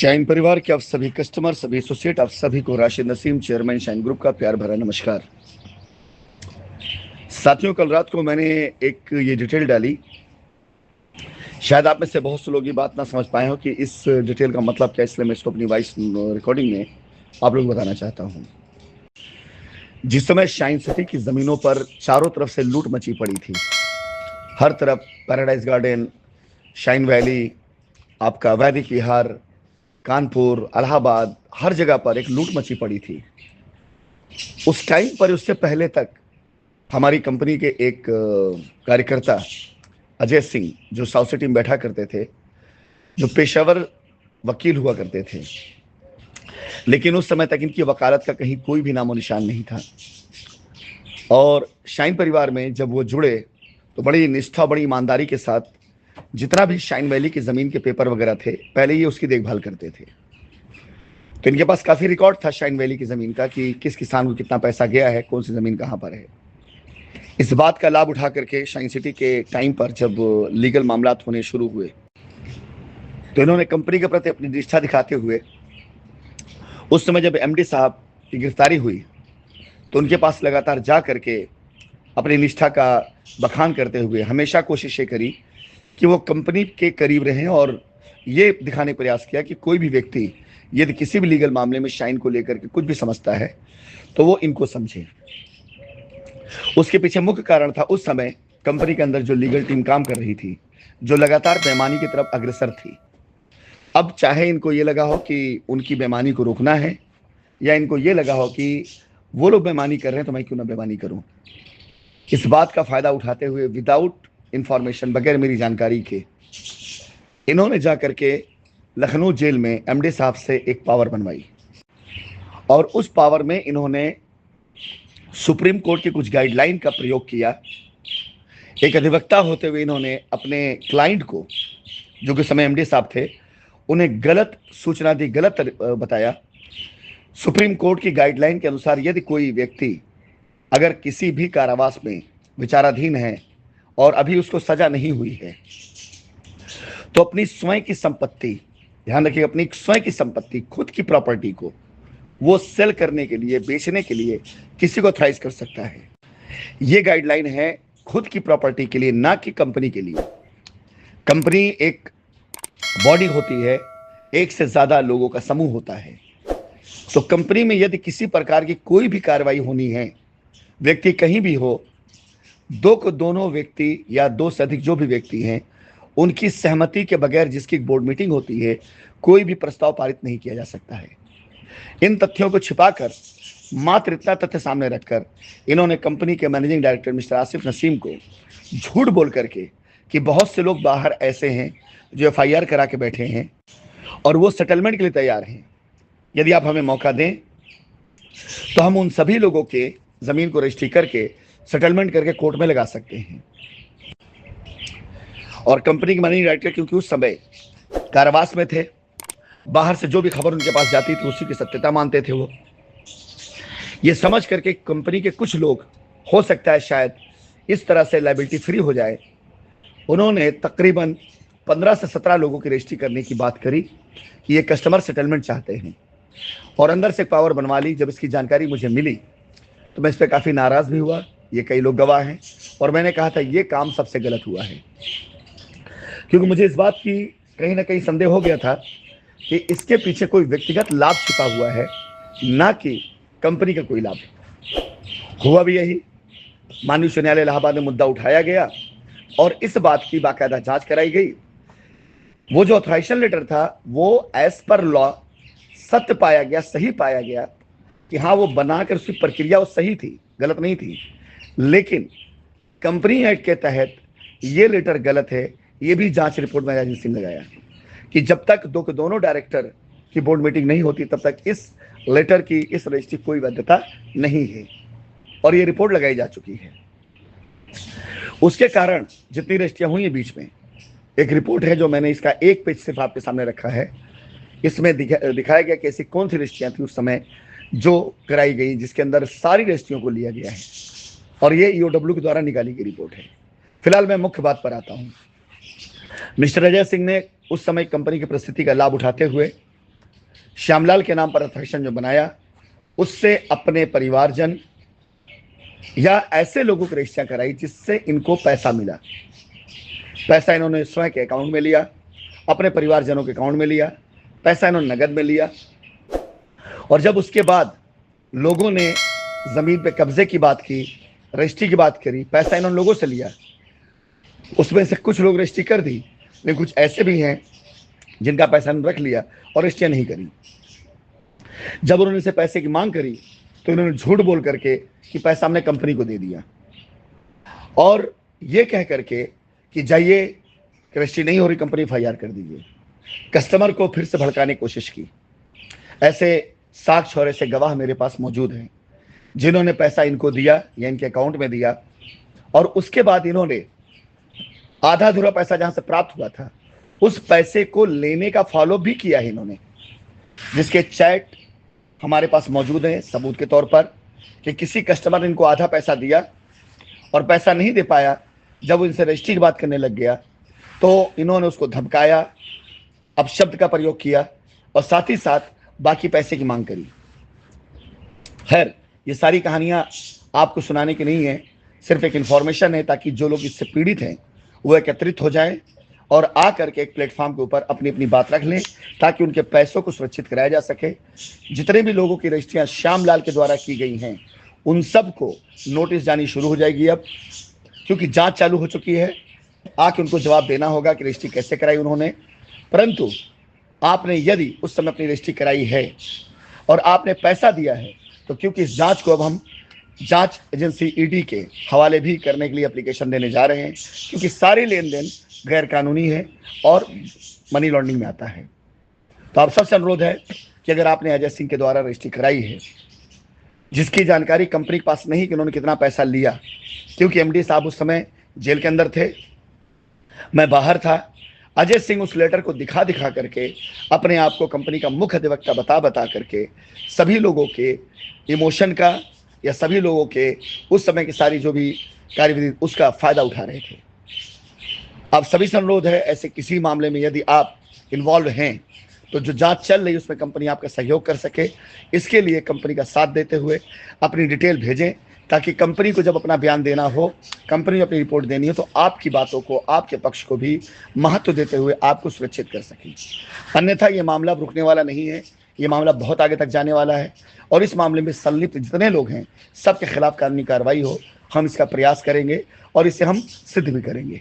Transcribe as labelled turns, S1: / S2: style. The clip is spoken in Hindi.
S1: शाइन परिवार के आप सभी कस्टमर, सभी एसोसिएट, आप सभी को Rashid Naseem, chairman shine group का प्यार भरा नमस्कार। साथियों, कल रात को मैंने एक ये डिटेल डाली। शायद आप में से बहुत से लोग ये बात ना समझ पाए हो कि इस डिटेल का मतलब क्या, इसलिए मैं इसको अपनी वॉइस रिकॉर्डिंग में आप लोग बताना चाहता हूँ। जिस समय शाइन सिटी की जमीनों पर चारों तरफ से लूट मची पड़ी थी, हर तरफ पैराडाइज गार्डन, शाइन वैली, आपका वैदिक विहार, कानपुर, इलाहाबाद, हर जगह पर एक लूट मची पड़ी थी। उस टाइम पर, उससे पहले तक हमारी कंपनी के एक कार्यकर्ता अजय सिंह, जो साउथ सिटी में बैठा करते थे, जो पेशावर वकील हुआ करते थे, लेकिन उस समय तक इनकी वकालत का कहीं कोई भी नामो निशान नहीं था। और शाइन परिवार में जब वो जुड़े तो बड़ी निष्ठा, बड़ी ईमानदारी के साथ जितना भी शाइन वैली की ज़मीन के पेपर वगैरह थे, पहले ही उसकी देखभाल करते थे। तो इनके पास काफ़ी रिकॉर्ड था शाइन वैली की ज़मीन का कि किस किसान को कितना पैसा गया है, कौन सी ज़मीन कहाँ पर है। इस बात का लाभ उठा करके शाइन सिटी के टाइम पर जब लीगल मामला होने शुरू हुए, तो इन्होंने कंपनी के प्रति अपनी निष्ठा दिखाते हुए, उस समय जब एमडी साहब की गिरफ्तारी हुई तो उनके पास लगातार जा करके अपनी निष्ठा का बखान करते हुए हमेशा कोशिश ये करी कि वो कंपनी के करीब रहें, और ये दिखाने प्रयास किया कि कोई भी व्यक्ति यदि किसी भी लीगल मामले में शाइन को लेकर के कुछ भी समझता है तो वो इनको समझे। उसके पीछे मुख्य कारण था, उस समय कंपनी के अंदर जो लीगल टीम काम कर रही थी, जो लगातार बेईमानी की तरफ अग्रसर थी। अब चाहे इनको ये लगा हो कि उनकी बेईमानी को रोकना है, या इनको ये लगा हो कि वो लोग बेईमानी कर रहे हैं तो मैं क्यों ना बेईमानी करूं, इस बात का फायदा उठाते हुए विदाउट इंफॉर्मेशन, बगैर मेरी जानकारी के, इन्होंने जाकर के लखनऊ जेल में एमडी साहब से एक पावर बनवाई। और उस पावर में इन्होंने सुप्रीम कोर्ट की कुछ गाइडलाइन का प्रयोग किया। एक अधिवक्ता होते हुए इन्होंने अपने क्लाइंट को, जो कि समय एमडी साहब थे, उन्हें गलत सूचना दी, गलत बताया। सुप्रीम कोर्ट की गाइडलाइन के अनुसार यदि कोई व्यक्ति अगर किसी भी कारावास में विचाराधीन है और अभी उसको सजा नहीं हुई है, तो अपनी स्वयं की संपत्ति, ध्यान रखिए, अपनी स्वयं की संपत्ति, खुद की प्रॉपर्टी को वो सेल करने के लिए, बेचने के लिए किसी को ऑथराइज कर सकता है। ये गाइडलाइन है खुद की प्रॉपर्टी के लिए, ना कि कंपनी के लिए। कंपनी एक बॉडी होती है, एक से ज्यादा लोगों का समूह होता है। तो कंपनी में यदि किसी प्रकार की कोई भी कार्रवाई होनी है, व्यक्ति कहीं भी हो, दोनों व्यक्ति या दो से अधिक जो भी व्यक्ति हैं, उनकी सहमति के बगैर जिसकी बोर्ड मीटिंग होती है, कोई भी प्रस्ताव पारित नहीं किया जा सकता है। इन तथ्यों को छिपाकर, मात्र इतना तथ्य सामने रखकर, इन्होंने कंपनी के managing director mister Asif Naseem को झूठ बोल करके कि बहुत से लोग बाहर ऐसे हैं जो एफआईआर करा के बैठे हैं और वो सेटलमेंट के लिए तैयार हैं, यदि आप हमें मौका दें तो हम उन सभी लोगों के जमीन को रजिस्ट्री करके सेटलमेंट करके कोर्ट में लगा सकते हैं। और कंपनी के मैनेजिंग डायरेक्टर, क्योंकि उस समय कारावास में थे, बाहर से जो भी खबर उनके पास जाती थी उसी की सत्यता मानते थे। वो ये समझ करके कंपनी के कुछ लोग, हो सकता है शायद इस तरह से लायबिलिटी फ्री हो जाए, उन्होंने तकरीबन 15 से 17 लोगों की रजिस्ट्री करने की बात करी कि ये कस्टमर सेटलमेंट चाहते हैं, और अंदर से पावर बनवा ली। जब इसकी जानकारी मुझे मिली तो मैं इस पर काफ़ी नाराज़ भी हुआ, ये कई लोग गवाह हैं, और मैंने कहा था ये काम सबसे गलत हुआ है, क्योंकि मुझे इस बात की कहीं ना कहीं संदेह हो गया था कि इसके पीछे कोई व्यक्तिगत लाभ छिपा हुआ है, ना कि कंपनी का कोई लाभ। हुआ भी यही। माननीय उच्च न्यायालय इलाहाबाद में मुद्दा उठाया गया और इस बात की बाकायदा जांच कराई गई। वो जो ऑथराइजेशन लेटर था वो एज पर लॉ सत्य पाया गया, सही पाया गया कि हाँ, वो बनाकर उसकी प्रक्रिया वो सही थी, गलत नहीं थी। लेकिन कंपनी एक्ट के तहत ये लेटर गलत है, ये भी जांच रिपोर्ट में एजेंसी ने लगाया कि जब तक दोनों डायरेक्टर की बोर्ड मीटिंग नहीं होती तब तक इस लेटर की, इस रजिस्ट्री की कोई वैधता नहीं है, और ये रिपोर्ट लगाई जा चुकी है। उसके कारण जितनी रजिस्ट्रियां हुई है बीच में, एक रिपोर्ट है जो मैंने इसका एक पेज सिर्फ आपके सामने रखा है। इसमें दिखाया गया कि ऐसी कौन सी रजिस्ट्रियां थी उस समय जो कराई गई, जिसके अंदर सारी रजिस्ट्रियों को लिया गया है, और ये ईओडब्ल्यू के द्वारा निकाली गई रिपोर्ट है। फिलहाल मैं मुख्य बात पर आता हूं। मिस्टर अजय सिंह ने उस समय कंपनी की परिस्थिति का लाभ उठाते हुए श्यामलाल के नाम पर अथॉरिटेशन जो बनाया, उससे अपने परिवारजन या ऐसे लोगों को रजिस्ट्रियां कराई जिससे इनको पैसा मिला। पैसा इन्होंने स्वयं के अकाउंट में लिया, अपने परिवारजनों के अकाउंट में लिया, पैसा इन्होंने नगद में लिया। और जब उसके बाद लोगों ने जमीन पे कब्जे की बात की, रजिस्ट्री की बात करी, पैसा इन्होंने लोगों से लिया। उसमें से कुछ लोग रजिस्ट्री कर दी, लेकिन कुछ ऐसे भी हैं जिनका पैसा इन्होंने रख लिया और रजिस्ट्रियां नहीं करी। जब उन्होंने से पैसे की मांग करी तो इन्होंने झूठ बोल करके कि पैसा हमने कंपनी को दे दिया, और ये कह करके कि जाइए रजिस्ट्री नहीं हो रही, कंपनी FIR कर दीजिए। कस्टमर को फिर से भड़काने की कोशिश की। ऐसे साक्ष्य और ऐसे गवाह मेरे पास मौजूद हैं जिन्होंने पैसा इनको दिया या इनके अकाउंट में दिया, और उसके बाद इन्होंने आधा अधूरा पैसा जहां से प्राप्त हुआ था उस पैसे को लेने का फॉलो भी किया है इन्होंने, जिसके चैट हमारे पास मौजूद है सबूत के तौर पर कि किसी कस्टमर ने इनको आधा पैसा दिया और पैसा नहीं दे पाया। जब वो इनसे रजिस्ट्री की बात करने लग गया तो इन्होंने उसको धमकाया, अपशब्द का प्रयोग किया और साथ ही साथ बाकी पैसे की मांग करी। खैर, ये सारी कहानियां आपको सुनाने की नहीं है, सिर्फ एक इन्फॉर्मेशन है ताकि जो लोग इससे पीड़ित हैं वो एकत्रित हो जाएं और आ करके एक प्लेटफॉर्म के ऊपर अपनी अपनी बात रख लें ताकि उनके पैसों को सुरक्षित कराया जा सके। जितने भी लोगों की रजिस्ट्रियां श्यामलाल के द्वारा की गई हैं उन सब को नोटिस जानी शुरू हो जाएगी अब, क्योंकि जांच चालू हो चुकी है। आके उनको जवाब देना होगा कि रजिस्ट्री कैसे कराई उन्होंने। परंतु आपने यदि उस समय अपनी रजिस्ट्री कराई है और आपने पैसा दिया है तो क्योंकि इस जांच को अब हम जांच एजेंसी ED के हवाले भी करने के लिए एप्लीकेशन देने जा रहे हैं, क्योंकि सारे लेन देन गैर कानूनी है और मनी लॉन्ड्रिंग में आता है। तो आप सबसे अनुरोध है कि अगर आपने अजय सिंह के द्वारा रजिस्ट्री कराई है, जिसकी जानकारी कंपनी के पास नहीं कि उन्होंने कितना पैसा लिया, क्योंकि MD साहब उस समय जेल के अंदर थे, मैं बाहर था, अजय सिंह उस लेटर को दिखा दिखा करके अपने आप को कंपनी का मुख्य अधिवक्ता बता करके सभी लोगों के इमोशन का या सभी लोगों के उस समय की सारी जो भी कार्यविधि उसका फायदा उठा रहे थे। आप सभी से अनुरोध है, ऐसे किसी मामले में यदि आप इन्वॉल्व हैं तो जो जांच चल रही है उसमें कंपनी आपका सहयोग कर सके, इसके लिए कंपनी का साथ देते हुए अपनी डिटेल भेजें ताकि कंपनी को जब अपना बयान देना हो, कंपनी को अपनी रिपोर्ट देनी हो तो आपकी बातों को, आपके पक्ष को भी महत्व देते हुए आपको सुरक्षित कर सकें। अन्यथा ये मामला रुकने वाला नहीं है, ये मामला बहुत आगे तक जाने वाला है और इस मामले में संलिप्त जितने लोग हैं सबके खिलाफ कानूनी कार्रवाई हो, हम इसका प्रयास करेंगे और इसे हम सिद्ध भी करेंगे।